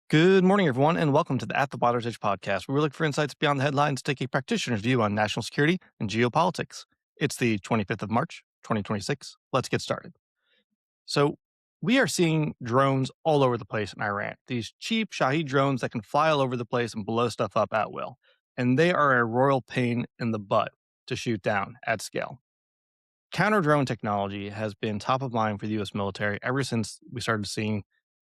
Good morning, everyone, and welcome to the At the Water's Edge podcast, where we look for insights beyond the headlines to take a practitioner's view on national security and geopolitics. It's the 25th of March, 2026. Let's get started. So, we are seeing drones all over the place in Iran. These cheap Shahed drones that can fly all over the place and blow stuff up at will. And they are a royal pain in the butt to shoot down at scale. Counter drone technology has been top of mind for the US military ever since we started seeing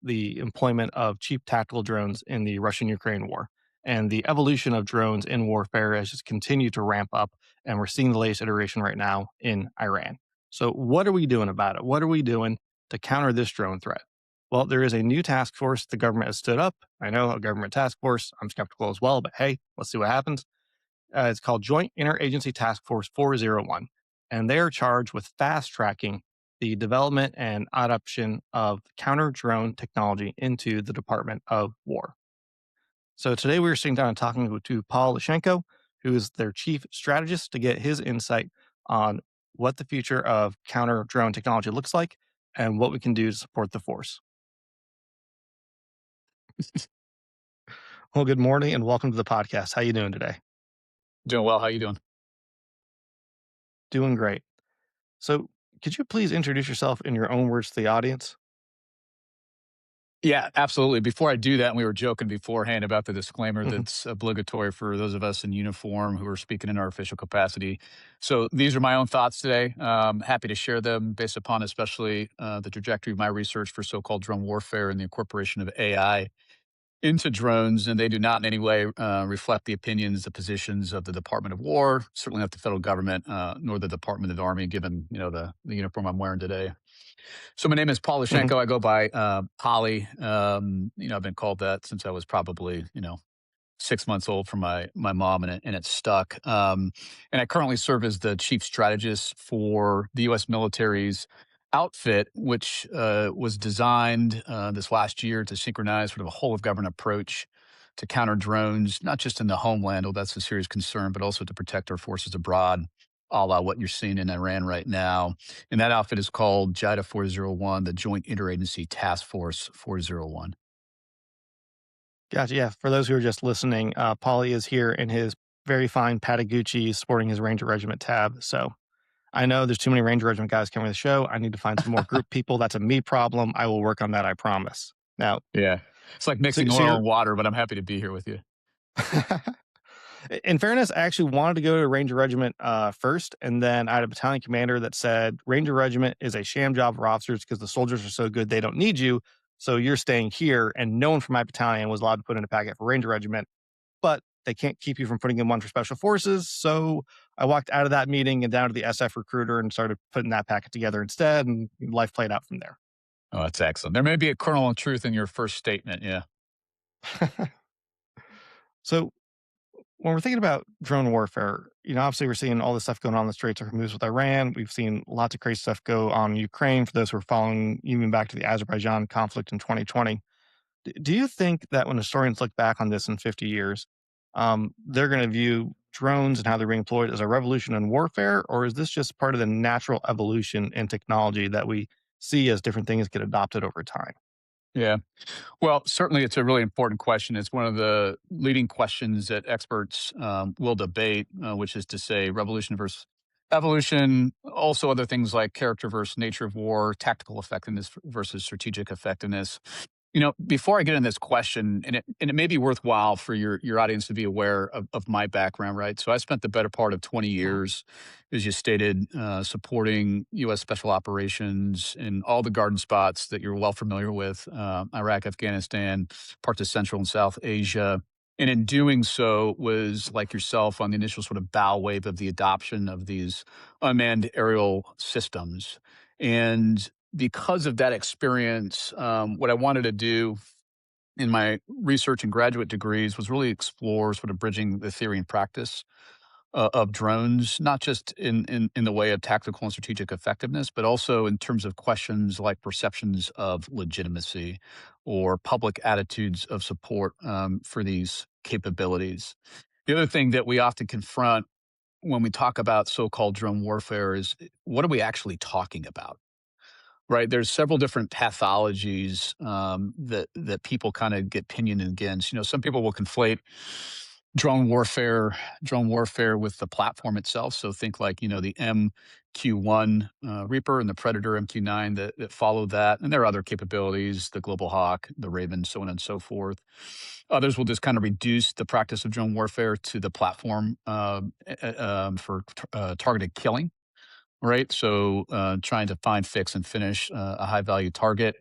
the employment of cheap tactical drones in the Russian Ukraine war. And the evolution of drones in warfare has just continued to ramp up. And we're seeing the latest iteration right now in Iran. So, what are we doing about it? What are we doing to counter this drone threat? Well, there is a new task force the government has stood up. I know a government task force. I'm skeptical as well, but hey, let's see what happens. It's called Joint Interagency Task Force 401, and they are charged with fast tracking the development and adoption of counter drone technology into the Department of War. So today we were sitting down and talking to Paul Lushenko, who is their chief strategist, to get his insight on what the future of counter drone technology looks like and what we can do to support the force. Well, good morning and welcome to the podcast. How you doing today? Doing well. How you doing? Doing great. So, could you please introduce yourself in your own words to the audience? Yeah, absolutely. Before I do that, and we were joking beforehand about the disclaimer Mhm. that's obligatory for those of us in uniform who are speaking in our official capacity. So these are my own thoughts today. Happy to share them based upon especially the trajectory of my research for so-called drone warfare and the incorporation of AI into drones. And they do not in any way reflect the opinions, the positions of the Department of War, certainly not the federal government, nor the Department of the Army, given the uniform I'm wearing today. So my name is Paul Mhm. Lushenko. I go by Polly. I've been called that since I was probably 6 months old from my mom, and it stuck. And I currently serve as the chief strategist for the U.S. military's outfit, which was designed this last year to synchronize sort of a whole of government approach to counter drones, not just in the homeland, oh, that's a serious concern, but also to protect our forces abroad, a la what you're seeing in Iran right now. And that outfit is called JITA 401, the Joint Interagency Task Force 401. Gotcha. Yeah. For those who are just listening, Paulie is here in his very fine Patagucci sporting his Ranger Regiment tab. So I know there's too many Ranger Regiment guys coming to the show. I need to find some more group people. That's a me problem. I will work on that. I promise. Now, Yeah. It's like so, mixing so oil you're, and water, but I'm happy to be here with you. in fairness, I actually wanted to go to Ranger Regiment first. And then I had a battalion commander that said Ranger Regiment is a sham job for officers because the soldiers are so good they don't need you. So you're staying here. And no one from my battalion was allowed to put in a packet for Ranger Regiment, but they can't keep you from putting in one for special forces. So I walked out of that meeting and down to the SF recruiter and started putting that packet together instead. And life played out from there. Oh, that's excellent. There may be a kernel of truth in your first statement. Yeah. So when we're thinking about drone warfare, obviously we're seeing all this stuff going on in the Straits of Hormuz with Iran. We've seen lots of crazy stuff go on in Ukraine for those who are following even back to the Azerbaijan conflict in 2020. Do you think that when historians look back on this in 50 years, they're going to view drones and how they're being employed as a revolution in warfare, or is this just part of the natural evolution in technology that we see as different things get adopted over time? Yeah. Well, certainly it's a really important question. It's one of the leading questions that experts will debate, which is to say revolution versus evolution, also other things like character versus nature of war, tactical effectiveness versus strategic effectiveness. Before I get into this question, and it may be worthwhile for your audience to be aware of my background, right? So I spent the better part of 20 Mhm. years, as you stated, supporting U.S. special operations in all the garden spots that you're well familiar with, Iraq, Afghanistan, parts of Central and South Asia. And in doing so, was like yourself on the initial sort of bow wave of the adoption of these unmanned aerial systems. And because of that experience, what I wanted to do in my research and graduate degrees was really explore sort of bridging the theory and practice of drones, not just in the way of tactical and strategic effectiveness, but also in terms of questions like perceptions of legitimacy or public attitudes of support for these capabilities. The other thing that we often confront when we talk about so-called drone warfare is what are we actually talking about? right? There's several different pathologies that people kind of get pinioned against. Some people will conflate drone warfare, drone warfare with the platform itself. So think like the MQ-1 Reaper and the Predator MQ-9 that follow that, and there are other capabilities, the Global Hawk, the Raven, so on and so forth. Others will just kind of reduce the practice of drone warfare to the platform for targeted killing, right? So trying to find, fix, and finish a high value target,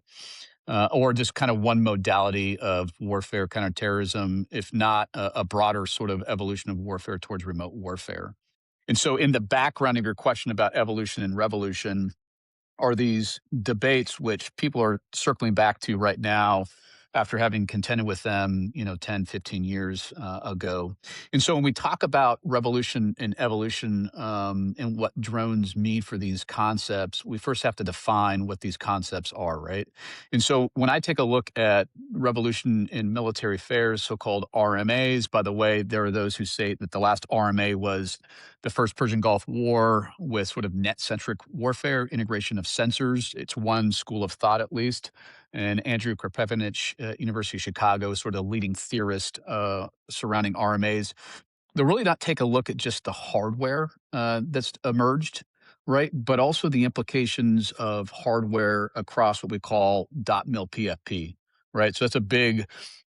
or just kind of one modality of warfare, counterterrorism, if not a broader sort of evolution of warfare towards remote warfare. And so, in the background of your question about evolution and revolution, are these debates which people are circling back to right now after having contended with them 10, 15 years ago. And so when we talk about revolution and evolution, and what drones mean for these concepts, we first have to define what these concepts are, right? And so when I take a look at revolution in military affairs, so-called RMAs, by the way, there are those who say that the last RMA was the first Persian Gulf War with sort of net-centric warfare, integration of sensors. It's one school of thought, at least. And Andrew Karpevich at University of Chicago is sort of the leading theorist surrounding RMAs. They'll really not take a look at just the hardware that's emerged, right? But also the implications of hardware across what we call dot mil PFP, right? So that's a big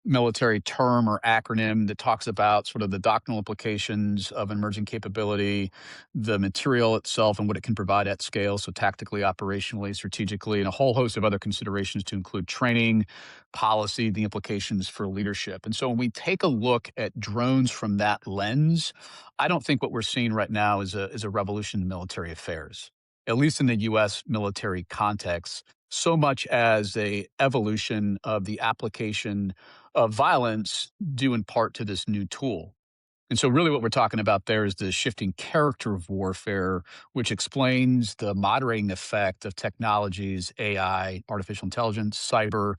military term or acronym that talks about sort of the doctrinal implications of emerging capability, the material itself and what it can provide at scale. So tactically, operationally, strategically, and a whole host of other considerations to include training, policy, the implications for leadership. And so when we take a look at drones from that lens, I don't think what we're seeing right now is a revolution in military affairs, at least in the US military context, so much as a evolution of the application of violence due in part to this new tool. And so, really, what we're talking about there is the shifting character of warfare, which explains the moderating effect of technologies, AI, artificial intelligence, cyber,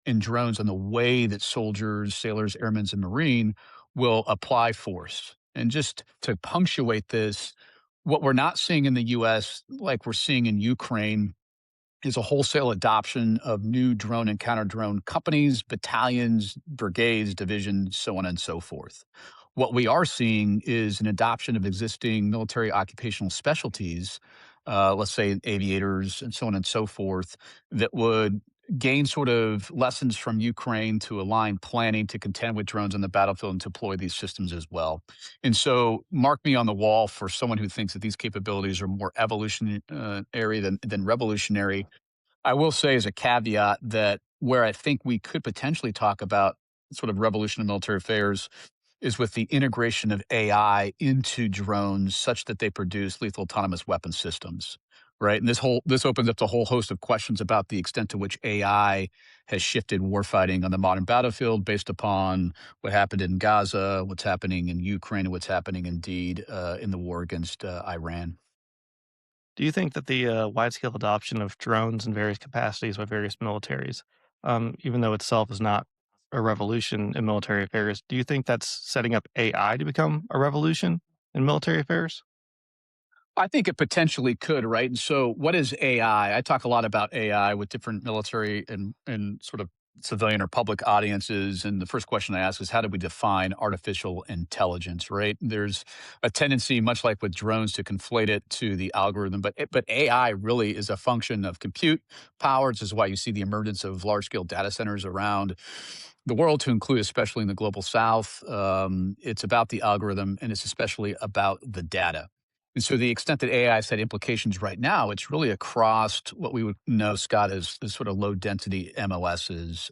and drones on the way that soldiers, sailors, airmen, and Marine will apply force. And just to punctuate this, what we're not seeing in the US, like we're seeing in Ukraine, is a wholesale adoption of new drone and counter drone companies, battalions, brigades, divisions, so on and so forth. What we are seeing is an adoption of existing military occupational specialties, let's say aviators and so on and so forth, that would gain sort of lessons from Ukraine to align planning to contend with drones on the battlefield and deploy these systems as well. And so, mark me on the wall for someone who thinks that these capabilities are more evolutionary than revolutionary. I will say as a caveat that where I think we could potentially talk about sort of revolution in military affairs is with the integration of AI into drones such that they produce lethal autonomous weapon systems, right? And this opens up a whole host of questions about the extent to which AI has shifted warfighting on the modern battlefield based upon what happened in Gaza, what's happening in Ukraine, and what's happening indeed in the war against Iran. Do you think that the wide-scale adoption of drones in various capacities by various militaries, even though itself is not a revolution in military affairs, do you think that's setting up AI to become a revolution in military affairs? I think it potentially could, right? And so, what is AI? I talk a lot about AI with different military and sort of civilian or public audiences. And the first question I ask is, how do we define artificial intelligence, right? There's a tendency, much like with drones, to conflate it to the algorithm. But AI really is a function of compute power. This is why you see the emergence of large scale data centers around the world, to include especially in the global south. It's about the algorithm, and it's especially about the data. And so, the extent that AI has had implications right now, it's really across what we would know, Scott, as sort of low density MLSs,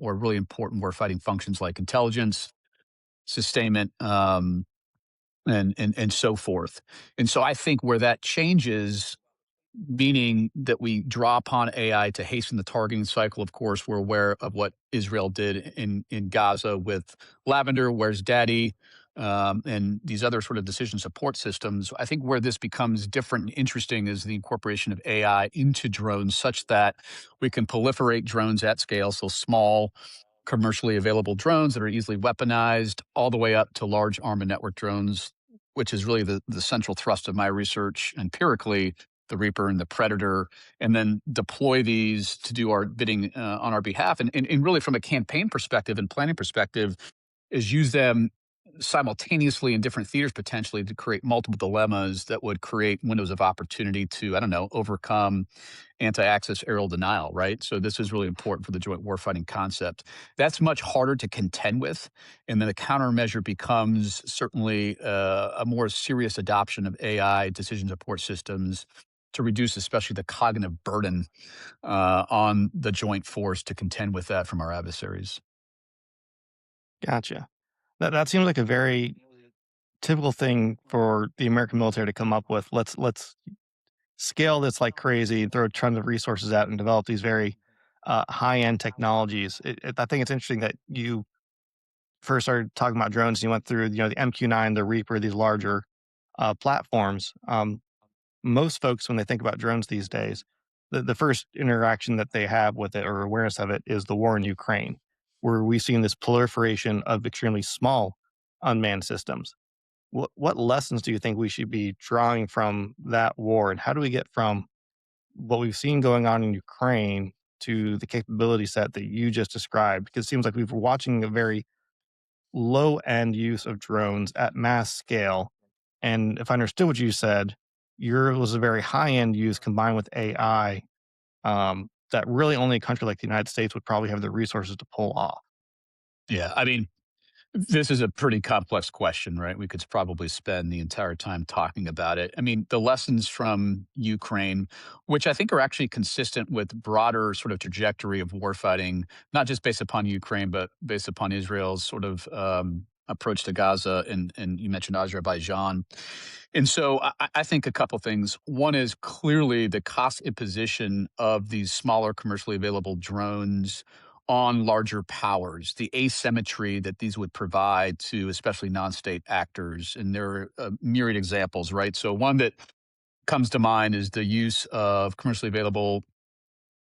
or really important warfighting functions like intelligence, sustainment, and so forth. And so, I think where that changes, meaning that we draw upon AI to hasten the targeting cycle. Of course, we're aware of what Israel did in Gaza with Lavender, Where's Daddy, and these other sort of decision support systems. I think where this becomes different and interesting is the incorporation of AI into drones, such that we can proliferate drones at scale, so small, commercially available drones that are easily weaponized, all the way up to large arm and network drones, which is really the central thrust of my research empirically, the Reaper and the Predator, and then deploy these to do our bidding on our behalf. And really, from a campaign perspective and planning perspective, is use them simultaneously in different theaters potentially to create multiple dilemmas that would create windows of opportunity to, I don't know, overcome anti-access aerial denial, right? So this is really important for the joint warfighting concept. That's much harder to contend with, and then the countermeasure becomes certainly a more serious adoption of AI decision support systems to reduce especially the cognitive burden on the joint force to contend with that from our adversaries. Gotcha. That seems like a very typical thing for the American military to come up with. Let's scale this like crazy and throw tons of resources out and develop these very high end technologies. I think it's interesting that you first started talking about drones. And you went through the MQ-9, the Reaper, these larger platforms. Most folks, when they think about drones these days, the first interaction that they have with it or awareness of it is the war in Ukraine, where we've seen this proliferation of extremely small unmanned systems. What lessons do you think we should be drawing from that war, and how do we get from what we've seen going on in Ukraine to the capability set that you just described? Because it seems like we've been watching a very low end use of drones at mass scale. And if I understood what you said, yours was a very high end use combined with AI that really only a country like the United States would probably have the resources to pull off. Yeah, I mean, this is a pretty complex question, right? We could probably spend the entire time talking about it. I mean, the lessons from Ukraine, which I think are actually consistent with broader sort of trajectory of warfighting, not just based upon Ukraine, but based upon Israel's sort of approach to Gaza, and you mentioned Azerbaijan. And so I think a couple things. One is clearly the cost imposition of these smaller commercially available drones on larger powers, the asymmetry that these would provide to especially non-state actors. And there are myriad examples, right? So one that comes to mind is the use of commercially available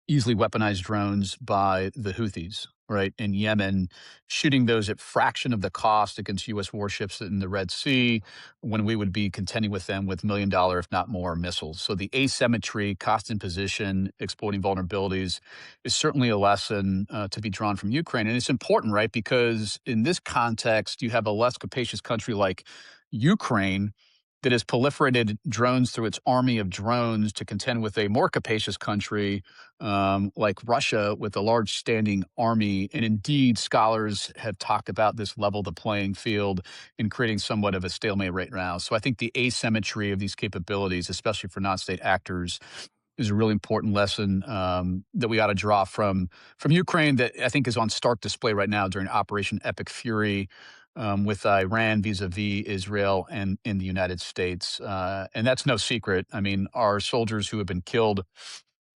easily weaponized drones by the Houthis, right, in Yemen, shooting those at fraction of the cost against U.S. warships in the Red Sea when we would be contending with them with $1 million, if not more, missiles. So the asymmetry, cost imposition, exploiting vulnerabilities is certainly a lesson to be drawn from Ukraine. And it's important, right, because in this context, you have a less capacious country like Ukraine that has proliferated drones through its army of drones to contend with a more capacious country like Russia with a large standing army. And indeed, scholars have talked about this level the playing field in creating somewhat of a stalemate right now. So I think the asymmetry of these capabilities, especially for non-state actors, is a really important lesson that we ought to draw from Ukraine that I think is on stark display right now during Operation Epic Fury with Iran vis-a-vis Israel and in the United States. And that's no secret. I mean, our soldiers who have been killed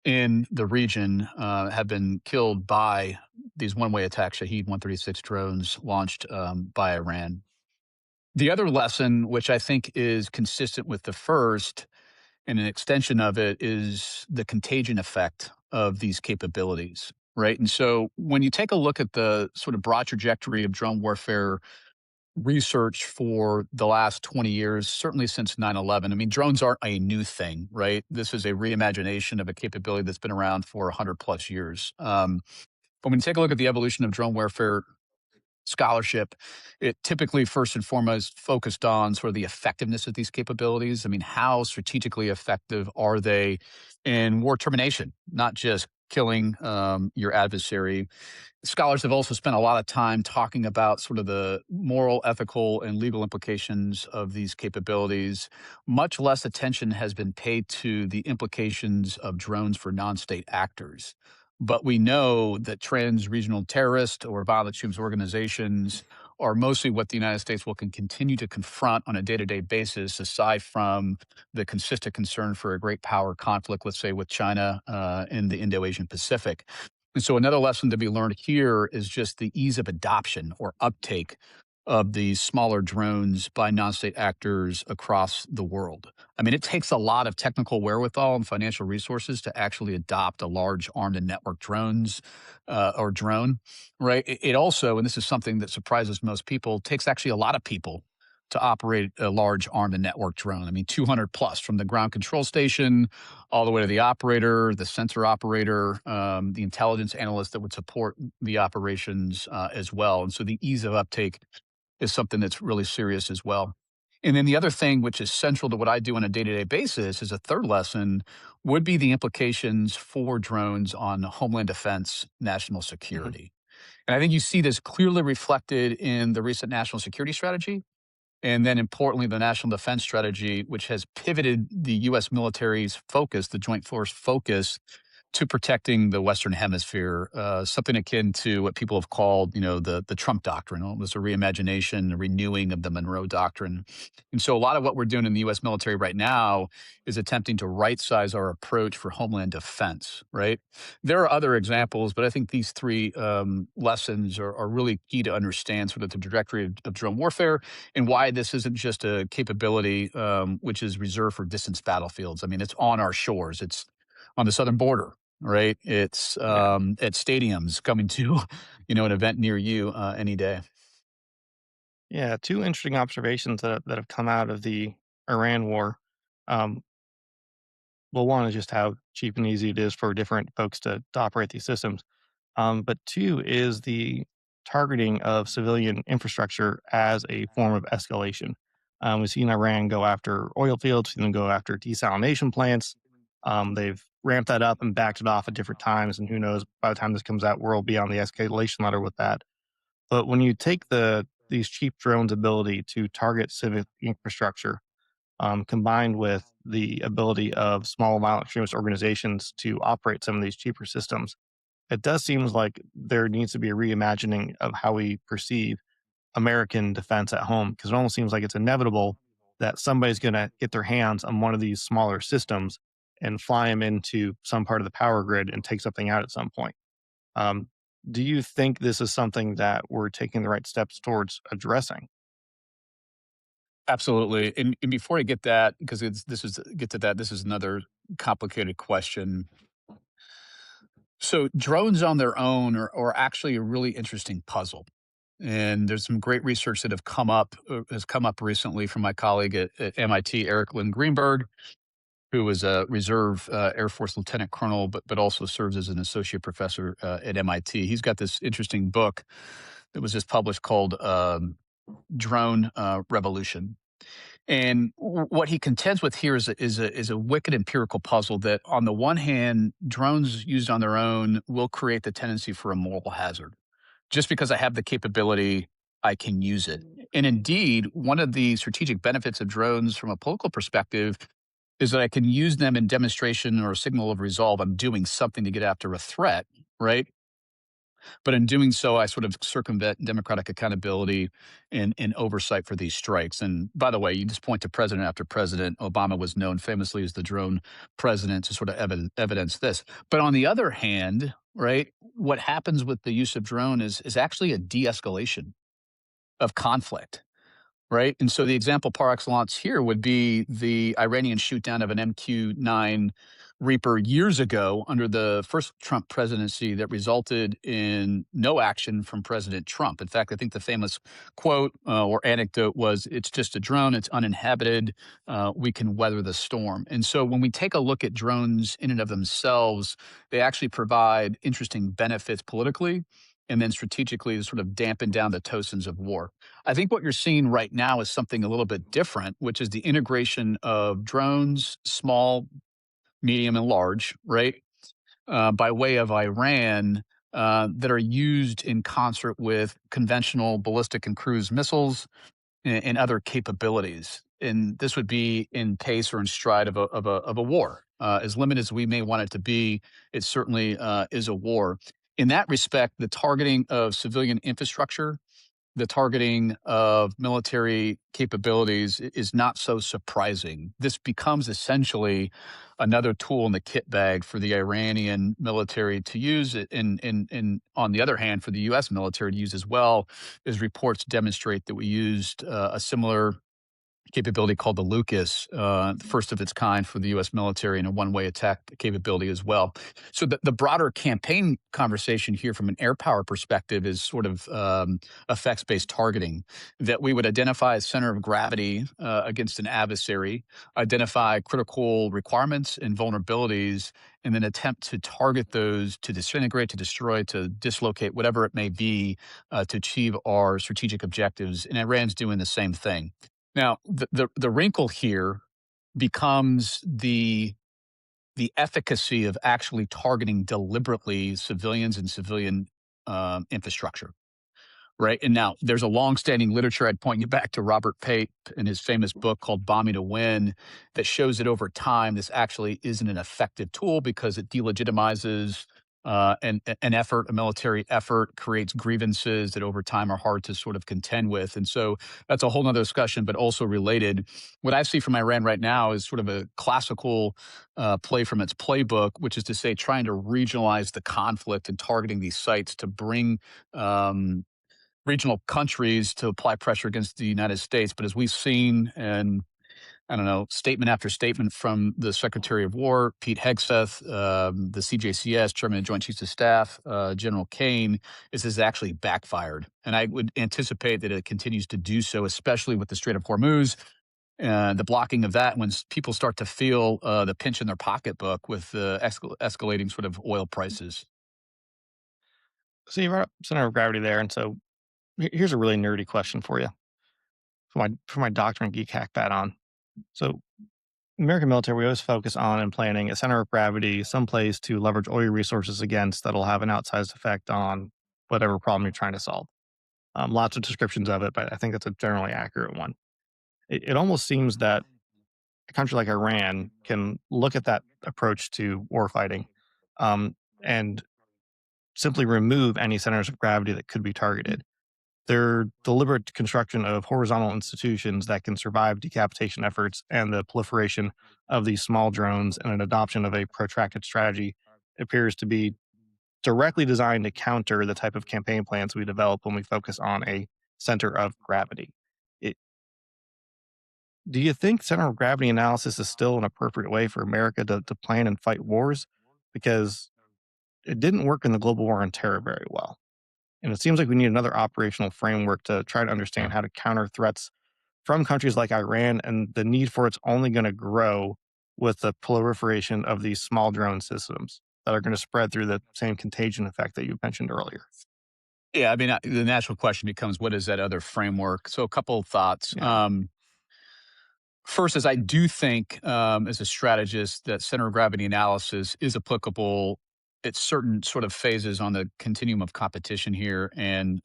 in the region have been killed by these one-way attack Shahed 136 drones launched by Iran. The other lesson, which I think is consistent with the first, and an extension of it is the contagion effect of these capabilities, right? And so when you take a look at the sort of broad trajectory of drone warfare research for the last 20 years, certainly since 9/11, I mean, drones aren't a new thing, right? This is a reimagination of a capability that's been around for 100 plus years. But when you take a look at the evolution of drone warfare scholarship, it typically first and foremost focused on sort of the effectiveness of these capabilities. I mean, how strategically effective are they in war termination, not just killing your adversary? Scholars have also spent a lot of time talking about sort of the moral, ethical, and legal implications of these capabilities. Much less attention has been paid to the implications of drones for non-state actors. But we know that trans-regional terrorists or violent extremist organizations are mostly what the United States will continue to confront on a day-to-day basis, aside from the consistent concern for a great power conflict, let's say with China in the Indo-Asian Pacific. And so another lesson to be learned here is just the ease of adoption or uptake of these smaller drones by non-state actors across the world. I mean, it takes a lot of technical wherewithal and financial resources to actually adopt a large armed and networked drones or drone, right? It also, and this is something that surprises most people, takes actually a lot of people to operate a large armed and networked drone. I mean, 200 plus from the ground control station all the way to the operator, the sensor operator, the intelligence analyst that would support the operations as well. And so the ease of uptake is something that's really serious as well. And then the other thing, which is central to what I do on a day to day basis, is a third lesson would be the implications for drones on homeland defense, national Hmm. security. And I think you see this clearly reflected in the recent national security strategy. And then importantly, the national defense strategy, which has pivoted the US military's focus, the joint force focus, to protecting the Western Hemisphere, something akin to what people have called, the Trump doctrine. It was a reimagination, a renewing of the Monroe Doctrine. And so a lot of what we're doing in the US military right now is attempting to right size our approach for homeland defense, right? There are other examples, but I think these three lessons are really key to understand sort of the trajectory of drone warfare and why this isn't just a capability which is reserved for distance battlefields. I mean, it's on our shores. It's on the southern border, right? It's Yeah. at stadiums coming to, an event near you any day. Yeah. Two interesting observations that have come out of the Iran war. Um, well, one is just how cheap and easy it is for different folks to operate these systems. But two is the targeting of civilian infrastructure as a form of escalation. We've seen Iran go after oil fields, seen them go after desalination plants. They've ramped that up and backed it off at different times. And who knows, by the time this comes out, we'll be on the escalation ladder with that. But when you take these cheap drones' ability to target civic infrastructure, combined with the ability of small violent extremist organizations to operate some of these cheaper systems, it does seem like there needs to be a reimagining of how we perceive American defense at home, because it almost seems like it's inevitable that somebody's going to get their hands on one of these smaller systems and fly them into some part of the power grid and take something out at some point. Um, do you think this is something that we're taking the right steps towards addressing? Absolutely. And before I get that, because get to that, this is another complicated question. So drones on their own are actually a really interesting puzzle. And there's some great research that has come up recently from my colleague at MIT, Eric Lynn Greenberg, who was a reserve Air Force lieutenant colonel, but also serves as an associate professor at MIT. He's got this interesting book that was just published called Drone Revolution. And what he contends with here is a wicked empirical puzzle that, on the one hand, drones used on their own will create the tendency for a moral hazard. Just because I have the capability, I can use it. And indeed, one of the strategic benefits of drones from a political perspective is that I can use them in demonstration or a signal of resolve. I'm doing something to get after a threat, right? But in doing so, I sort of circumvent democratic accountability and oversight for these strikes. And by the way, you just point to president after president. Obama was known famously as the drone president to sort of evidence this. But on the other hand, right, what happens with the use of drone is actually a de-escalation of conflict. Right. And so the example par excellence here would be the Iranian shoot down of an MQ-9 Reaper years ago under the first Trump presidency that resulted in no action from President Trump. In fact, I think the famous quote or anecdote was, "It's just a drone, it's uninhabited, we can weather the storm." And so when we take a look at drones in and of themselves, they actually provide interesting benefits politically and then strategically to sort of dampen down the toasons of war. I think what you're seeing right now is something a little bit different, which is the integration of drones, small, medium, and large, right, by way of Iran, that are used in concert with conventional ballistic and cruise missiles and other capabilities. And this would be in pace or in stride of a war. As limited as we may want it to be, it certainly is a war. In that respect, the targeting of civilian infrastructure, the targeting of military capabilities is not so surprising. This becomes essentially another tool in the kit bag for the Iranian military to use it, and on the other hand, for the U.S. military to use as well, as reports demonstrate that we used a similar capability called the Lucas, the first of its kind for the U.S. military and a one-way attack capability as well. So the broader campaign conversation here from an air power perspective is sort of effects-based targeting, that we would identify a center of gravity against an adversary, identify critical requirements and vulnerabilities, and then attempt to target those to disintegrate, to destroy, to dislocate, whatever it may be, to achieve our strategic objectives. And Iran's doing the same thing. Now, the wrinkle here becomes the efficacy of actually targeting deliberately civilians and civilian infrastructure, right? And now there's a long-standing literature. I'd point you back to Robert Pape and his famous book called Bombing to Win that shows that over time this actually isn't an effective tool because it delegitimizes an effort, a military effort, creates grievances that over time are hard to sort of contend with. And so that's a whole nother discussion, but also related. What I see from Iran right now is sort of a classical play from its playbook, which is to say trying to regionalize the conflict and targeting these sites to bring regional countries to apply pressure against the United States. But as we've seen, and I don't know, statement after statement from the Secretary of War, Pete Hegseth, the CJCS, Chairman of Joint Chiefs of Staff, General Kane, is this has actually backfired. And I would anticipate that it continues to do so, especially with the Strait of Hormuz, the blocking of that when people start to feel the pinch in their pocketbook with escalating sort of oil prices. So you brought up center of gravity there, and so here's a really nerdy question for you, for my doctor and geek hack that on. So American military, we always focus on and planning a center of gravity, someplace to leverage all your resources against that'll have an outsized effect on whatever problem you're trying to solve. Lots of descriptions of it, but I think that's a generally accurate one. It almost seems that a country like Iran can look at that approach to warfighting and simply remove any centers of gravity that could be targeted. Their deliberate construction of horizontal institutions that can survive decapitation efforts and the proliferation of these small drones and an adoption of a protracted strategy appears to be directly designed to counter the type of campaign plans we develop when we focus on a center of gravity. It, do you think center of gravity analysis is still an appropriate way for America to plan and fight wars? Because it didn't work in the global war on terror very well. And it seems like we need another operational framework to try to understand how to counter threats from countries like Iran, and the need for it's only going to grow with the proliferation of these small drone systems that are going to spread through the same contagion effect that you mentioned earlier. Yeah, I mean, the natural question becomes, what is that other framework? So, a couple of thoughts. Yeah. First is I do think, as a strategist, that center of gravity analysis is applicable at certain sort of phases on the continuum of competition here and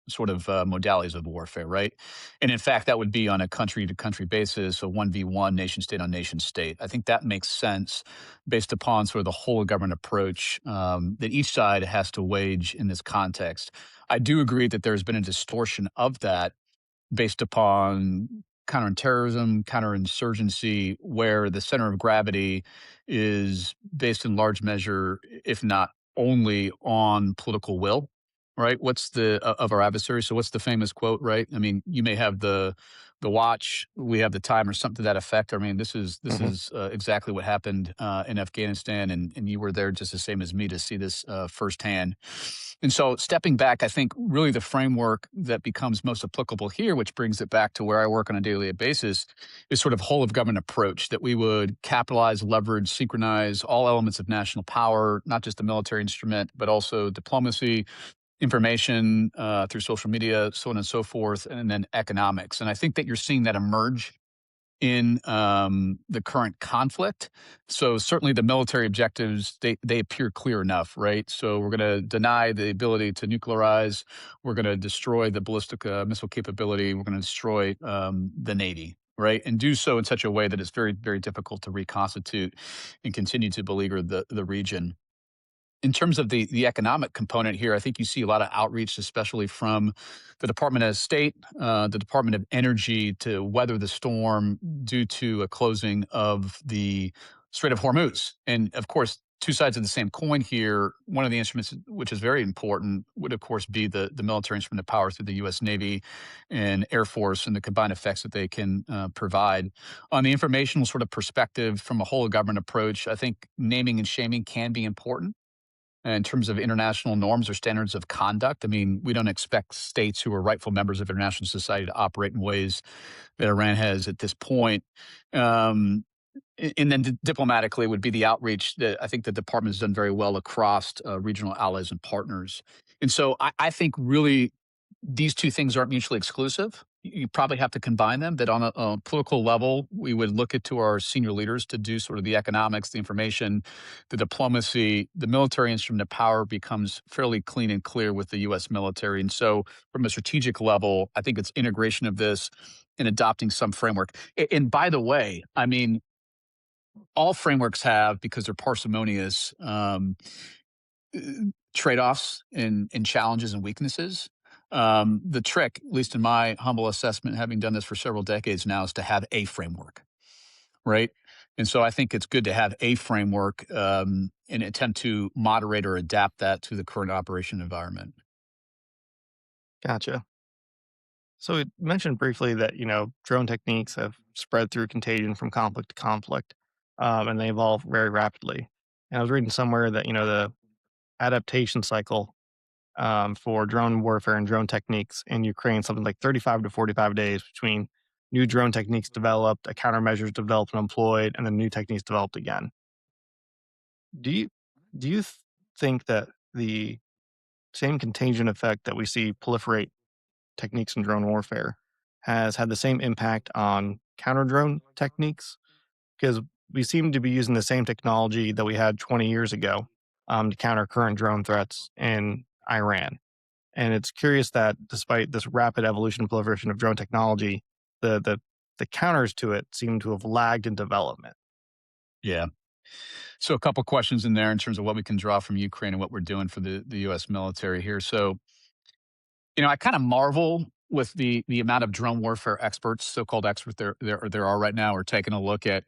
sort of modalities of warfare, right? And in fact, that would be on a country to country basis, a 1v1 nation state on nation state. I think that makes sense based upon sort of the whole of government approach that each side has to wage in this context. I do agree that there's been a distortion of that based upon counterterrorism, counterinsurgency, where the center of gravity is based in large measure, if not only on political will, right? What's the of our adversary? So what's the famous quote, right? I mean, you may have the watch, we have the time, or something to that effect. I mean, this Hmm. is exactly what happened in Afghanistan, and you were there just the same as me to see this firsthand. And so, stepping back, I think really the framework that becomes most applicable here, which brings it back to where I work on a daily basis, is sort of whole of government approach that we would capitalize, leverage, synchronize all elements of national power, not just the military instrument, but also diplomacy, information through social media, so on and so forth, and then economics. And I think that you're seeing that emerge in the current conflict. So certainly the military objectives they appear clear enough, right? So we're going to deny the ability to nuclearize. We're going to destroy the ballistic missile capability. We're going to destroy the Navy. Right. And do so in such a way that it's very, very difficult to reconstitute and continue to beleaguer the region. In terms of the economic component here, I think you see a lot of outreach, especially from the Department of State, the Department of Energy, to weather the storm due to a closing of the Strait of Hormuz. And of course, two sides of the same coin here. One of the instruments, which is very important, would of course be the military instrument of power through the U.S. Navy and Air Force and the combined effects that they can provide. On the informational sort of perspective from a whole of government approach, I think naming and shaming can be important in terms of international norms or standards of conduct. I mean, we don't expect states who are rightful members of international society to operate in ways that Iran has at this point. Um, and then diplomatically would be the outreach that I think the department has done very well across regional allies and partners. And so I think really these two things aren't mutually exclusive. You probably have to combine them. That on a political level, we would look at to our senior leaders to do sort of the economics, the information, the diplomacy. The military instrument of power becomes fairly clean and clear with the U.S. military. And so, from a strategic level, I think it's integration of this and adopting some framework. And by the way, I mean, all frameworks have, because they're parsimonious, uh, trade-offs and challenges and weaknesses. The trick, at least in my humble assessment, having done this for several decades now, is to have a framework, right? And so I think it's good to have a framework and attempt to moderate or adapt that to the current operation environment. Gotcha. So it mentioned briefly that, drone techniques have spread through contagion from conflict to conflict, and they evolve very rapidly. And I was reading somewhere that, the adaptation cycle for drone warfare and drone techniques in Ukraine, something like 35 to 45 days between new drone techniques developed, countermeasures developed and employed, and then new techniques developed again. Do you do you think that the same contagion effect that we see proliferate techniques in drone warfare has had the same impact on counter drone techniques? Because we seem to be using the same technology that we had 20 years ago to counter current drone threats in Iran. And it's curious that despite this rapid evolution and proliferation of drone technology, the the the counters to it seem to have lagged in development. Yeah. So a couple questions in there in terms of what we can draw from Ukraine and what we're doing for the U.S. military here. So I kind of marvel with the amount of drone warfare experts, so-called experts there are right now, are taking a look at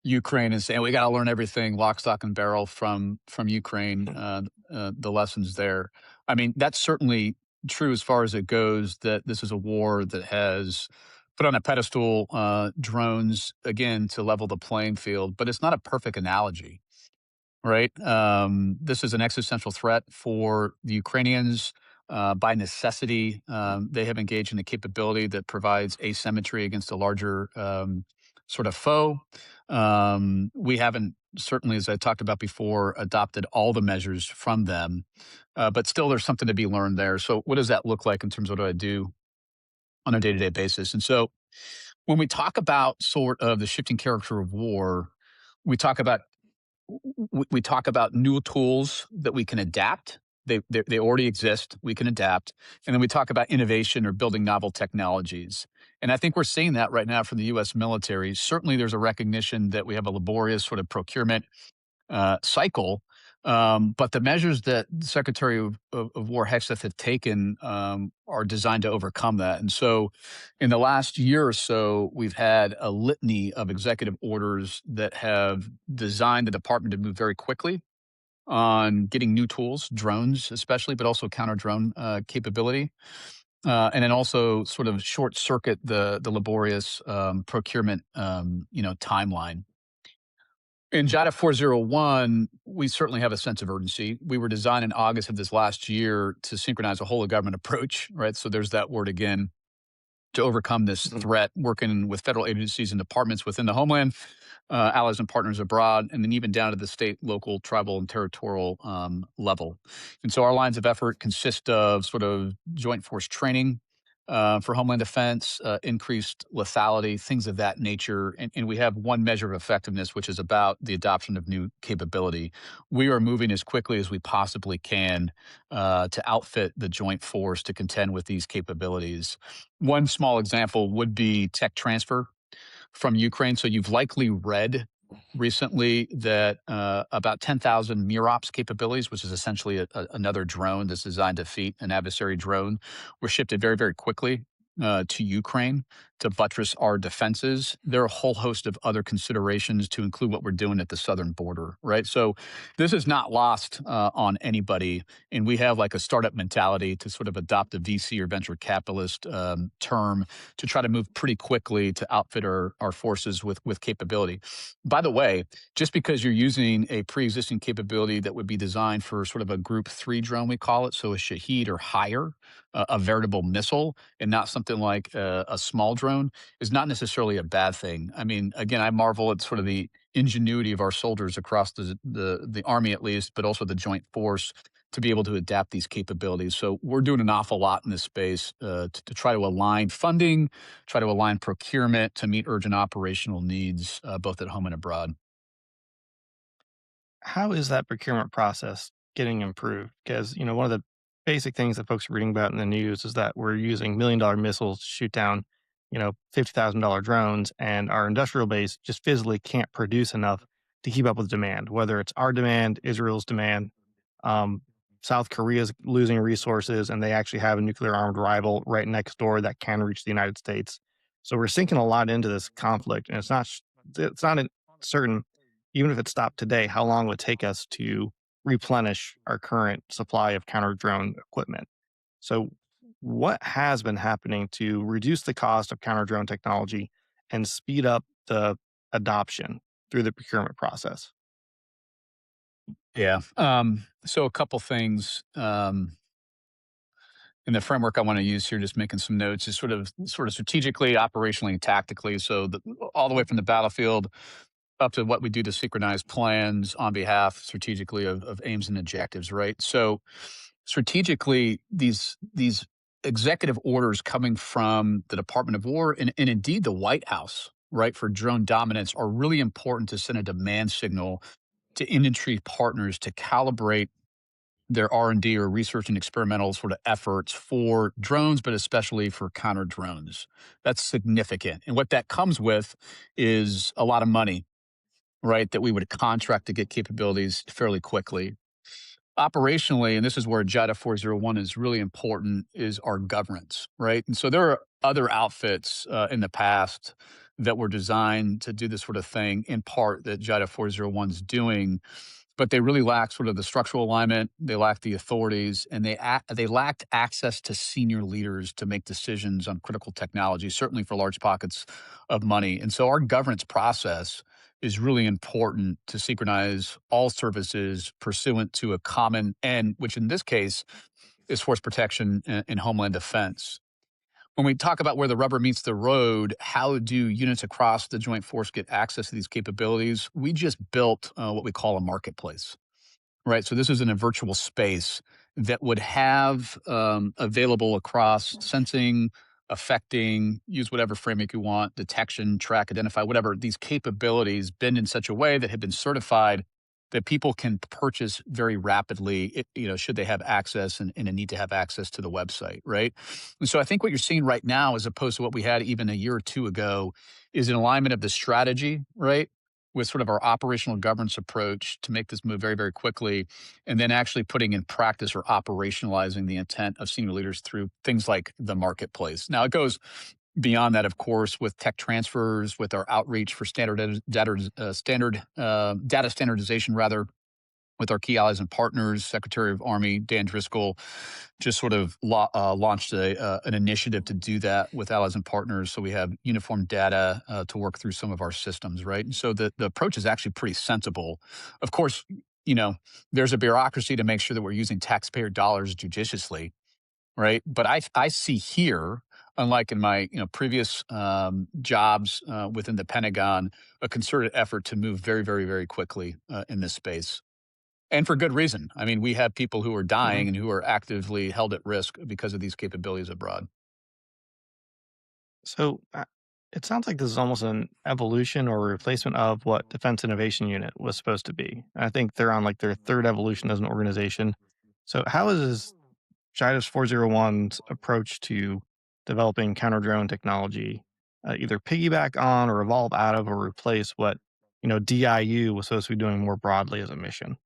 Ukraine and saying we got to learn everything lock, stock, and barrel from Ukraine, the lessons there. I mean, that's certainly true as far as it goes. That this is a war that has put on a pedestal drones again to level the playing field, but it's not a perfect analogy, right? This is an existential threat for the Ukrainians. By necessity, they have engaged in a capability that provides asymmetry against a larger sort of foe. We haven't, certainly, as I talked about before, adopted all the measures from them, but still there's something to be learned there. So, what does that look like in terms of what do I do on a day to day basis? And so, when we talk about sort of the shifting character of war, we talk about we talk about new tools that we can adapt. They already exist. We can adapt, and then we talk about innovation or building novel technologies. And I think we're seeing that right now from the U.S. military. Certainly, there's a recognition that we have a laborious sort of procurement cycle. But the measures that the Secretary of War Hexeth had taken are designed to overcome that. And so, in the last year or so, we've had a litany of executive orders that have designed the department to move very quickly on getting new tools, drones especially, but also counter drone capability. And then also sort of short circuit the laborious procurement timeline. In JIDA 401, we certainly have a sense of urgency. We were designed in August of this last year to synchronize a whole of government approach, right? So there's that word again, to overcome this Mhm. threat, working with federal agencies and departments within the homeland, allies and partners abroad, and then even down to the state, local, tribal, and territorial level. And so our lines of effort consist of sort of joint force training for homeland defense, increased lethality, things of that nature. And we have one measure of effectiveness, which is about the adoption of new capability. We are moving as quickly as we possibly can to outfit the joint force to contend with these capabilities. One small example would be tech transfer from Ukraine. So you've likely read recently that about 10,000 MIROPS capabilities, which is essentially another drone that's designed to defeat an adversary drone, were shifted very, very quickly to Ukraine to buttress our defenses. There are a whole host of other considerations to include what we're doing at the southern border, right? So this is not lost on anybody, and we have like a startup mentality to sort of adopt a VC or venture capitalist term to try to move pretty quickly to outfit our forces with capability. By the way, just because you're using a pre-existing capability that would be designed for sort of a group 3 drone, we call it, so a Shahed or higher, a veritable missile, and not something like a small drone, is not necessarily a bad thing. I mean, again, I marvel at sort of the ingenuity of our soldiers across the army, at least, but also the joint force, to be able to adapt these capabilities. So we're doing an awful lot in this space to try to align funding, try to align procurement to meet urgent operational needs, both at home and abroad. How is that procurement process getting improved? Because, one of the basic things that folks are reading about in the news is that we're using $1 million missiles to shoot down, $50,000 drones, and our industrial base just physically can't produce enough to keep up with demand, whether it's our demand, Israel's demand. Um, South Korea's losing resources, and they actually have a nuclear armed rival right next door that can reach the United States. So we're sinking a lot into this conflict, and it's not certain, even if it stopped today, how long it would take us to replenish our current supply of counter drone equipment. So, what has been happening to reduce the cost of counter drone technology and speed up the adoption through the procurement process? Yeah. So a couple things. In the framework I want to use here, just making some notes, is sort of strategically, operationally, and tactically. So all the way from the battlefield up to what we do to synchronize plans on behalf strategically of aims and objectives, right? So strategically, these executive orders coming from the Department of War and indeed the White House, right, for drone dominance are really important to send a demand signal to industry partners to calibrate their R&D or research and experimental sort of efforts for drones, but especially for counter drones. That's significant. And what that comes with is a lot of money, right? That we would contract to get capabilities fairly quickly. Operationally, and this is where JIDA 401 is really important, is our governance, right? And so there are other outfits in the past that were designed to do this sort of thing, in part that JIDA 401 is doing, but they really lack sort of the structural alignment. They lack the authorities, and they lacked access to senior leaders to make decisions on critical technology, certainly for large pockets of money. And so our governance process is really important to synchronize all services pursuant to a common end, which in this case is force protection and homeland defense. When we talk about where the rubber meets the road, how do units across the joint force get access to these capabilities? We just built what we call a marketplace. Right. So this is in a virtual space that would have available across sensing, affecting, use whatever framework you want, detection, track, identify, whatever, these capabilities been in such a way that have been certified that people can purchase very rapidly, should they have access and a need to have access to the website, right? And so I think what you're seeing right now, as opposed to what we had even a year or two ago, is an alignment of the strategy, right? With sort of our operational governance approach to make this move very, very quickly, and then actually putting in practice or operationalizing the intent of senior leaders through things like the marketplace. Now, it goes beyond that, of course, with tech transfers, with our outreach for data standardization, rather, with our key allies and partners. Secretary of Army Dan Driscoll just sort of launched an initiative to do that with allies and partners. So we have uniform data to work through some of our systems, right? And so the approach is actually pretty sensible. Of course, you know, there's a bureaucracy to make sure that we're using taxpayer dollars judiciously, right? But I see here, unlike in my previous jobs within the Pentagon, a concerted effort to move very, very, very quickly in this space. And for good reason. I mean, we have people who are Mhm. dying and who are actively held at risk because of these capabilities abroad. So it sounds like this is almost an evolution or a replacement of what Defense Innovation Unit was supposed to be. I think they're on like their third evolution as an organization. So how is JIDUS 401's approach to developing counter drone technology either piggyback on or evolve out of or replace what DIU was supposed to be doing more broadly as a mission?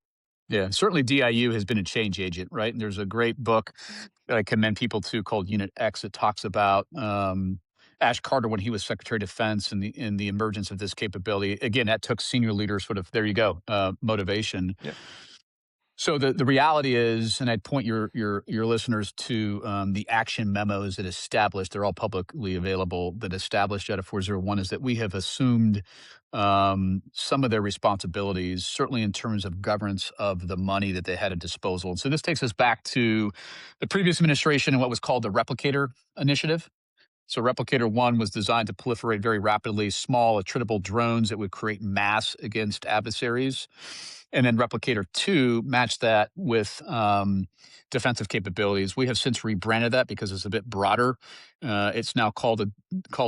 Yeah, certainly DIU has been a change agent, right? And there's a great book that I commend people to called Unit X that talks about Ash Carter when he was Secretary of Defense and the emergence of this capability. Again, that took senior leaders sort of there you go motivation. Yep. So the reality is, and I'd point your listeners to the action memos that established, they're all publicly available, that established JETA 401 is that we have assumed some of their responsibilities, certainly in terms of governance of the money that they had at disposal. And so this takes us back to the previous administration and what was called the Replicator Initiative. So Replicator 1 was designed to proliferate very rapidly small, attritable drones that would create mass against adversaries. And then Replicator 2 matched that with defensive capabilities. We have since rebranded that because it's a bit broader. It's now called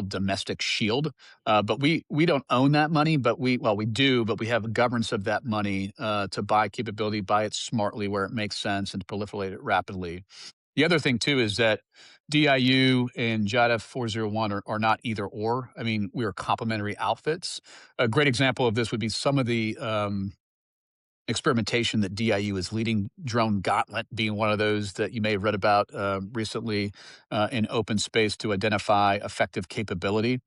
Domestic Shield. But we don't own that money, but we do, but we have a governance of that money to buy capability, buy it smartly where it makes sense, and to proliferate it rapidly. The other thing too is that DIU and JADA 401 are not either or. I mean, we are complementary outfits. A great example of this would be some of the experimentation that DIU is leading, Drone Gauntlet being one of those that you may have read about recently in open space to identify effective capability.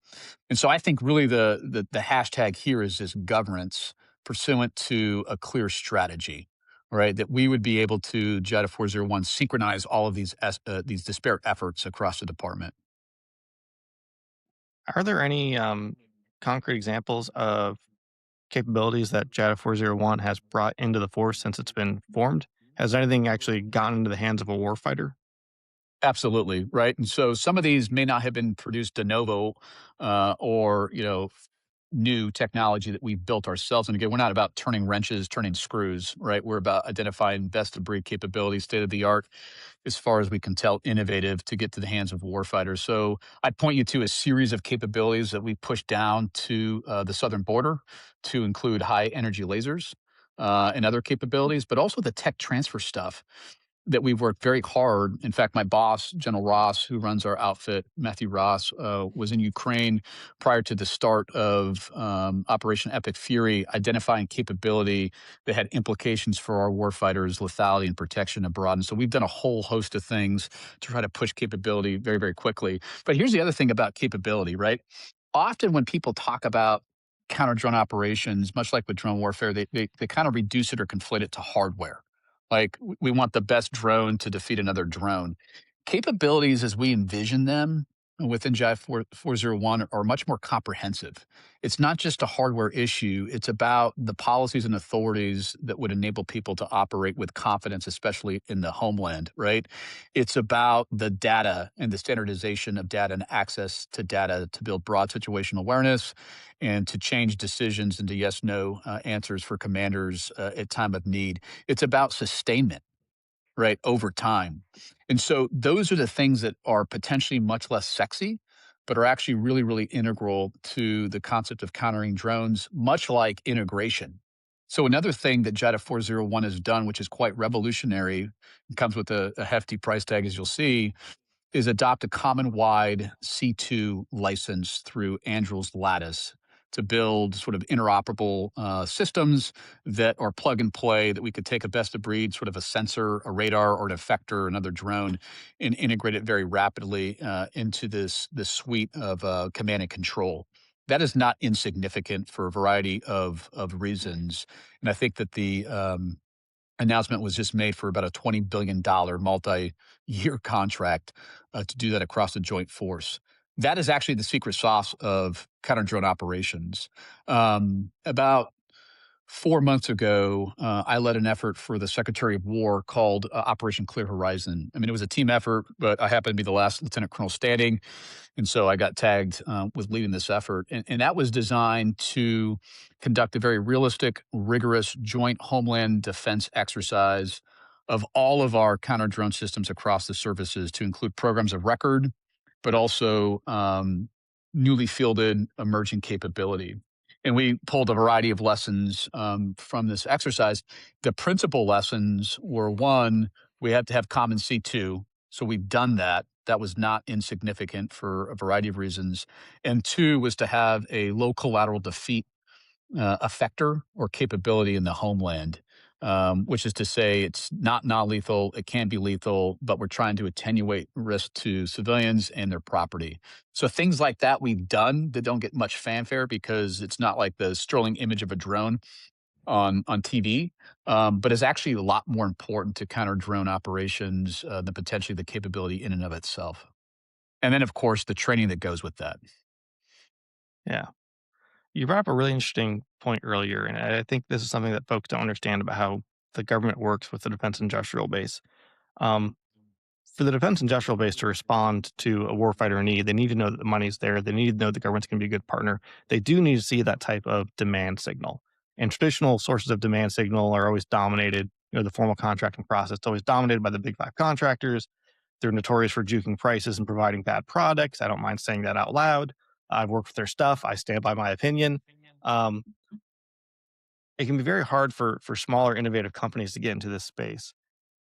And so I think really the hashtag here is this governance pursuant to a clear strategy, right? That we would be able to JETA 401 synchronize all of these disparate efforts across the department. Are there any concrete examples of capabilities that JADA 401 has brought into the force since it's been formed? Has anything actually gotten into the hands of a warfighter? Absolutely, right? And so some of these may not have been produced de novo, or, new technology that we've built ourselves. And again, we're not about turning wrenches, turning screws, right? We're about identifying best of breed capabilities, state of the art, as far as we can tell, innovative to get to the hands of warfighters. So I'd point you to a series of capabilities that we pushed down to the southern border to include high energy lasers and other capabilities, but also the tech transfer stuff that we've worked very hard. In fact, my boss, General Ross, who runs our outfit, Matthew Ross, was in Ukraine prior to the start of Operation Epic Fury, identifying capability that had implications for our warfighters, lethality and protection abroad. And so we've done a whole host of things to try to push capability very, very quickly. But here's the other thing about capability, right? Often when people talk about counter drone operations, much like with drone warfare, they kind of reduce it or conflate it to hardware. Like we want the best drone to defeat another drone. Capabilities as we envision them within JI 401 are much more comprehensive. It's not just a hardware issue, it's about the policies and authorities that would enable people to operate with confidence, especially in the homeland, right? It's about the data and the standardization of data and access to data to build broad situational awareness and to change decisions into yes no answers for commanders at time of need. It's about sustainment, right, over time. And so those are the things that are potentially much less sexy, but are actually really, really integral to the concept of countering drones, much like integration. So another thing that JETA 401 has done, which is quite revolutionary, and comes with a hefty price tag, as you'll see, is adopt a common wide C2 license through Anduril's Lattice to build sort of interoperable systems that are plug and play, that we could take a best of breed, sort of a sensor, a radar, or an effector, another drone, and integrate it very rapidly into this suite of command and control. That is not insignificant for a variety of reasons. And I think that the announcement was just made for about a $20 billion multi-year contract to do that across the joint force. That is actually the secret sauce of counter drone operations. About 4 months ago, I led an effort for the Secretary of War called Operation Clear Horizon. I mean, it was a team effort, but I happened to be the last lieutenant colonel standing. And so I got tagged with leading this effort. And that was designed to conduct a very realistic, rigorous joint homeland defense exercise of all of our counter drone systems across the services to include programs of record, but also newly fielded emerging capability. And we pulled a variety of lessons from this exercise. The principal lessons were one, we had to have common C2. So we've done that. That was not insignificant for a variety of reasons. And two was to have a low collateral defeat effector or capability in the homeland. which is to say it's not non-lethal, it can be lethal, but we're trying to attenuate risk to civilians and their property. So things like that we've done that don't get much fanfare because it's not like the sterling image of a drone on TV, but is actually a lot more important to counter drone operations than potentially the capability in and of itself. And then, of course, the training that goes with that. Yeah. You brought up a really interesting point earlier, and I think this is something that folks don't understand about how the government works with the defense industrial base. Um, for the defense industrial base to respond to a warfighter in need, they need to know that the money's there. They need to know the government's going to be a good partner. They do need to see that type of demand signal. And traditional sources of demand signal are always dominated. The formal contracting process is always dominated by the big five contractors. They're notorious for juking prices and providing bad products. I don't mind saying that out loud. I've worked with their stuff. I stand by my opinion. Um, it can be very hard for smaller, innovative companies to get into this space.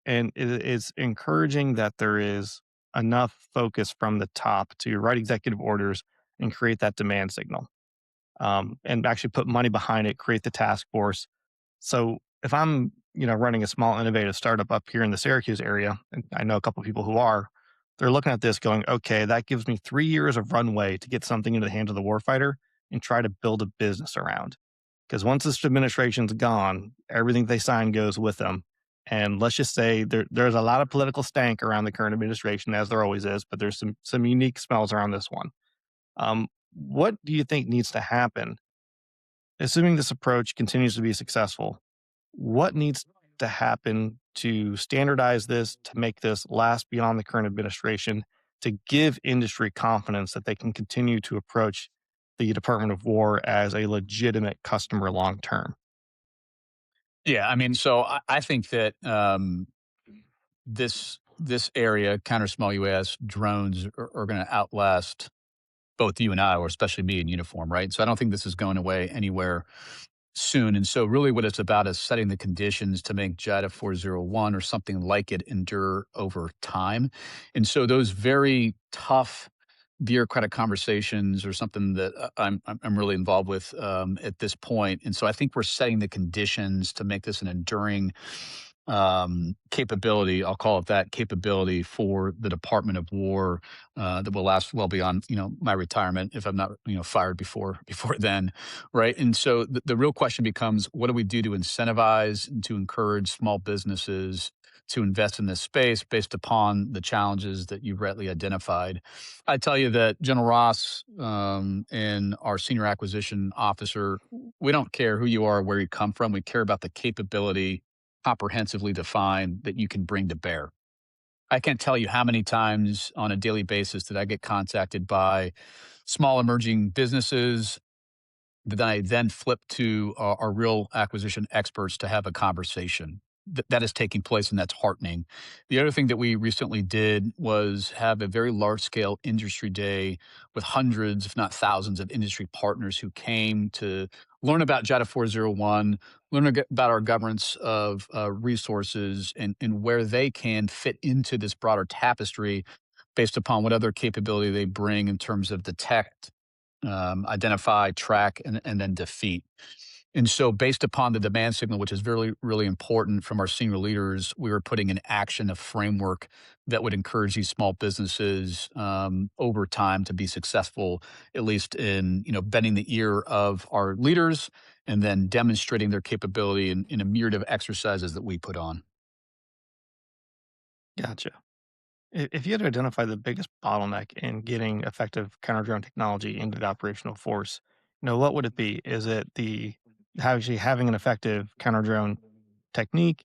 And it's encouraging that there is enough focus from the top to write executive orders and create that demand signal, and actually put money behind it, create the task force. So if I'm, running a small innovative startup up here in the Syracuse area, and I know a couple of people who are, they're looking at this going, okay, that gives me 3 years of runway to get something into the hands of the warfighter and try to build a business around. Because once this administration's gone, everything they sign goes with them. And let's just say there's a lot of political stank around the current administration, as there always is, but there's some unique smells around this one. What do you think needs to happen, assuming this approach continues to be successful? What needs to happen to standardize this, to make this last beyond the current administration, to give industry confidence that they can continue to approach the Department of War as a legitimate customer long term? Yeah, I mean, so I think that this area, counter small UAS drones, are going to outlast both you and I, or especially me in uniform, right? So I don't think this is going away anywhere soon. And so, really, what it's about is setting the conditions to make JIDA 401 or something like it endure over time. And so, those very tough bureaucratic conversations or something that I'm really involved with at this point. And so, I think we're setting the conditions to make this an enduring capability. I'll call it that capability for the Department of War that will last well beyond my retirement if I'm not fired before then, right? And so the real question becomes, what do we do to incentivize and to encourage small businesses to invest in this space based upon the challenges that you've rightly identified? I tell you that General Ross and our senior acquisition officer, we don't care who you are or where you come from. We care about the capability comprehensively defined that you can bring to bear. I can't tell you how many times on a daily basis that I get contacted by small emerging businesses that I then flip to our real acquisition experts to have a conversation. That is taking place, and that's heartening. The other thing that we recently did was have a very large scale industry day with hundreds, if not thousands, of industry partners who came to learn about JIDA 401, learn about our governance of resources and where they can fit into this broader tapestry based upon what other capability they bring in terms of detect, identify, track, and then defeat. And so, based upon the demand signal, which is really, really important from our senior leaders, we were putting in action a framework that would encourage these small businesses over time to be successful, at least in bending the ear of our leaders and then demonstrating their capability in a myriad of exercises that we put on. Gotcha. If you had to identify the biggest bottleneck in getting effective counter drone technology into the operational force, what would it be? Is it the actually having an effective counter drone technique?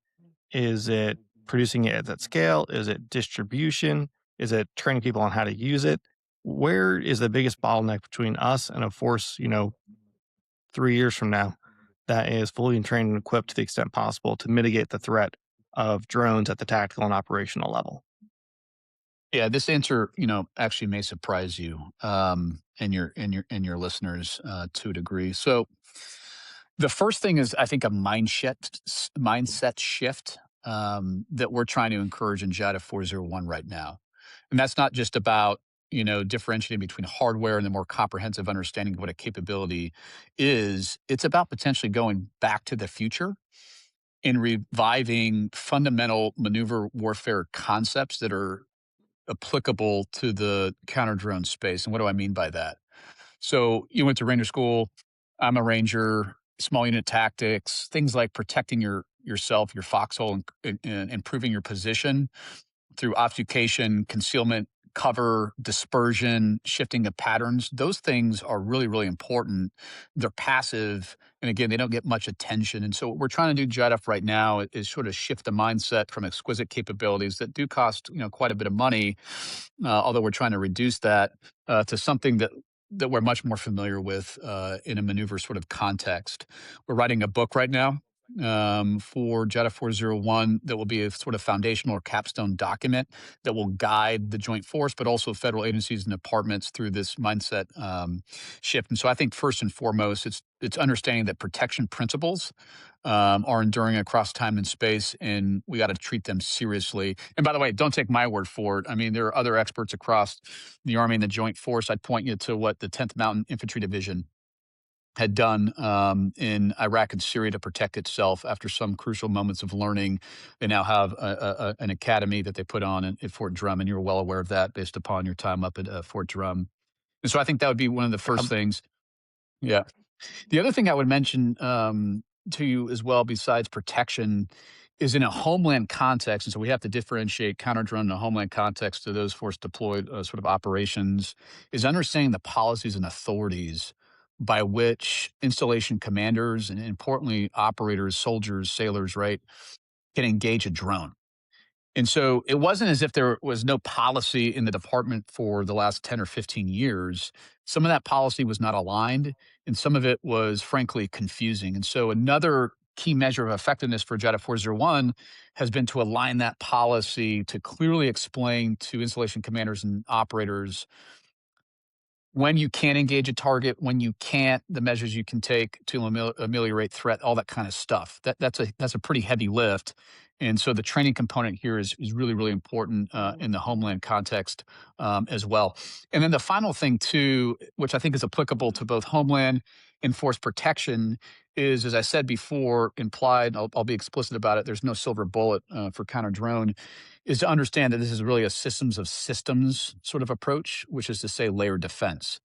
Is it producing it at that scale? Is it distribution? Is it training people on how to use it? Where is the biggest bottleneck between us and a force, 3 years from now that is fully trained and equipped to the extent possible to mitigate the threat of drones at the tactical and operational level? Yeah, this answer, actually may surprise you, and your listeners to a degree. So, the first thing is, I think, a mindset shift that we're trying to encourage in JIDA 401 right now, and that's not just about differentiating between hardware and the more comprehensive understanding of what a capability is. It's about potentially going back to the future in reviving fundamental maneuver warfare concepts that are applicable to the counter drone space. And what do I mean by that? So you went to Ranger School. I'm a Ranger. Small unit tactics, things like protecting yourself, your foxhole, and improving your position through obfuscation, concealment, cover, dispersion, shifting of patterns. Those things are really, really important. They're passive. And again, they don't get much attention. And so, what we're trying to do, JEDF, right now is sort of shift the mindset from exquisite capabilities that do cost, quite a bit of money, although we're trying to reduce that to something that we're much more familiar with in a maneuver sort of context. We're writing a book right now for JEDA 401 that will be a sort of foundational or capstone document that will guide the joint force, but also federal agencies and departments through this mindset shift. And so I think first and foremost, it's understanding that protection principles are enduring across time and space, and we got to treat them seriously. And by the way, don't take my word for it. I mean, there are other experts across the Army and the Joint Force. I'd point you to what the 10th Mountain Infantry Division had done in Iraq and Syria to protect itself after some crucial moments of learning. They now have an academy that they put on at Fort Drum, and you're well aware of that based upon your time up at Fort Drum. And so I think that would be one of the first Um, things. Yeah. The other thing I would mention to you as well, besides protection, is in a homeland context. And so we have to differentiate counter drone in a homeland context to those force deployed sort of operations, is understanding the policies and authorities by which installation commanders and importantly, operators, soldiers, sailors, right, can engage a drone. And so it wasn't as if there was no policy in the department for the last 10 or 15 years. Some of that policy was not aligned, and some of it was frankly confusing. And so another key measure of effectiveness for JEDA 401 has been to align that policy to clearly explain to installation commanders and operators when you can engage a target, when you can't, the measures you can take to ameliorate threat, all that kind of stuff. That's a pretty heavy lift, and so the training component here is really really important in the homeland context as well. And then the final thing too, which I think is applicable to both homeland and force protection, is as I said before, implied. I'll be explicit about it. There's no silver bullet for counter drone is to understand that this is really a systems of systems sort of approach, which is to say layered defense.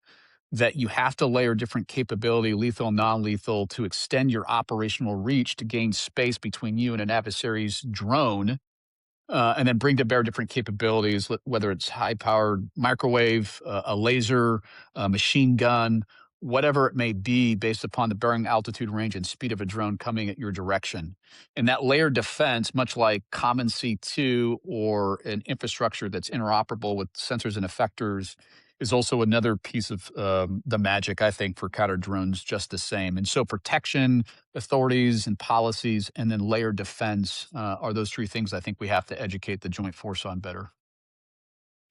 That you have to layer different capability, lethal, non lethal, to extend your operational reach to gain space between you and an adversary's drone and then bring to bear different capabilities, whether it's high powered microwave, a laser, a machine gun, whatever it may be, based upon the bearing altitude, range, and speed of a drone coming at your direction. And that layered defense, much like common C2 or an infrastructure that's interoperable with sensors and effectors, is also another piece of the magic, I think, for counter drones, just the same. And so, protection, authorities, and policies, and then layered defense are those three things I think we have to educate the joint force on better.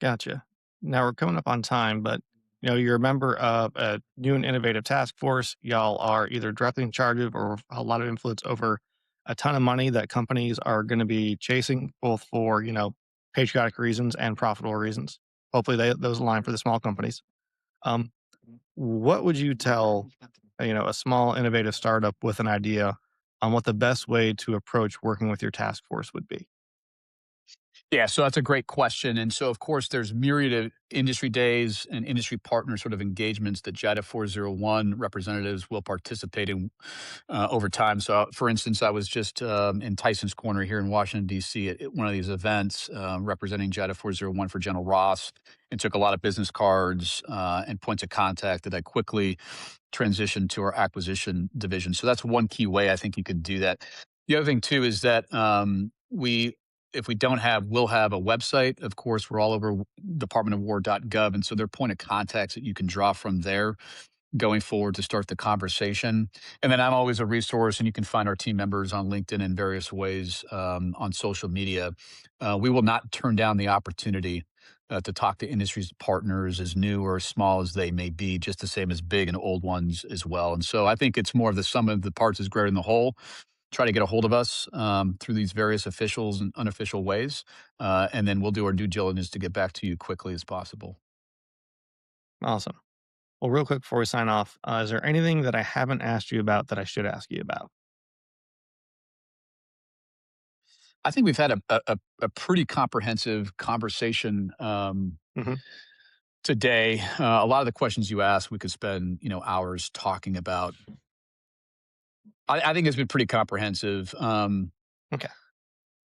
Gotcha. Now we're coming up on time, but you're a member of a new and innovative task force. Y'all are either directly in charge of or a lot of influence over a ton of money that companies are going to be chasing, both for patriotic reasons and profitable reasons. Hopefully, those align for the small companies. Um, what would you tell a small innovative startup with an idea on what the best way to approach working with your task force would be? Yeah, so that's a great question. And so, of course, there's myriad of industry days and industry partner sort of engagements that JIDA 401 representatives will participate in over time. So, for instance, I was just in Tyson's Corner here in Washington, D.C. At one of these events representing JIDA 401 for General Ross and took a lot of business cards and points of contact that I quickly transitioned to our acquisition division. So that's one key way I think you could do that. The other thing, too, is that if we don't have, we'll have a website. Of course, we're all over departmentofwar.gov. And so there are point of contacts that you can draw from there going forward to start the conversation. And then I'm always a resource, and you can find our team members on LinkedIn in various ways on social media. We will not turn down the opportunity to talk to industry's partners, as new or as small as they may be, just the same as big and old ones as well. And so I think it's more of the sum of the parts is greater than the whole. Try to get a hold of us through these various officials and unofficial ways, and then we'll do our due diligence to get back to you quickly as possible. Awesome. Well, real quick before we sign off, is there anything that I haven't asked you about that I should ask you about? I think we've had a pretty comprehensive conversation Hmm. today. A lot of the questions you asked, we could spend hours talking about. I think it's been pretty comprehensive. Okay.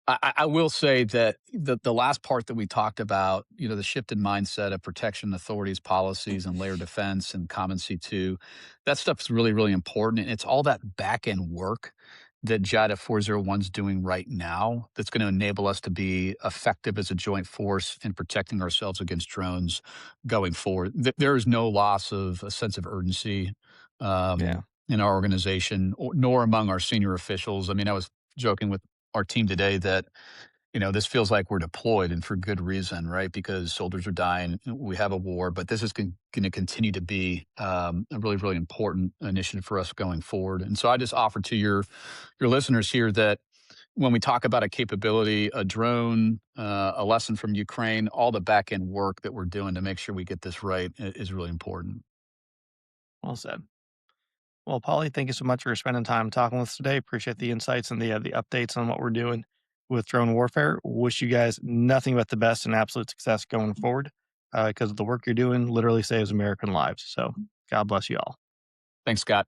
I will say that the last part that we talked about, the shift in mindset of protection authorities, policies, and layer defense and common C2, that stuff's really, really important. And it's all that back end work that JIDA 401 is doing right now that's going to enable us to be effective as a joint force in protecting ourselves against drones going forward. There is no loss of a sense of urgency Yeah. in our organization, nor among our senior officials. I mean, I was joking with our team today that this feels like we're deployed and for good reason, right? Because soldiers are dying, we have a war, but this is going to continue to be a really, really important initiative for us going forward. And so I just offer to your listeners here that when we talk about a capability, a drone, a lesson from Ukraine, all the back end work that we're doing to make sure we get this right is really important. Well said. Well, Polly, thank you so much for spending time talking with us today. Appreciate the insights and the updates on what we're doing with drone warfare. Wish you guys nothing but the best and absolute success going forward, because the work you're doing literally saves American lives. So God bless you all. Thanks, Scott.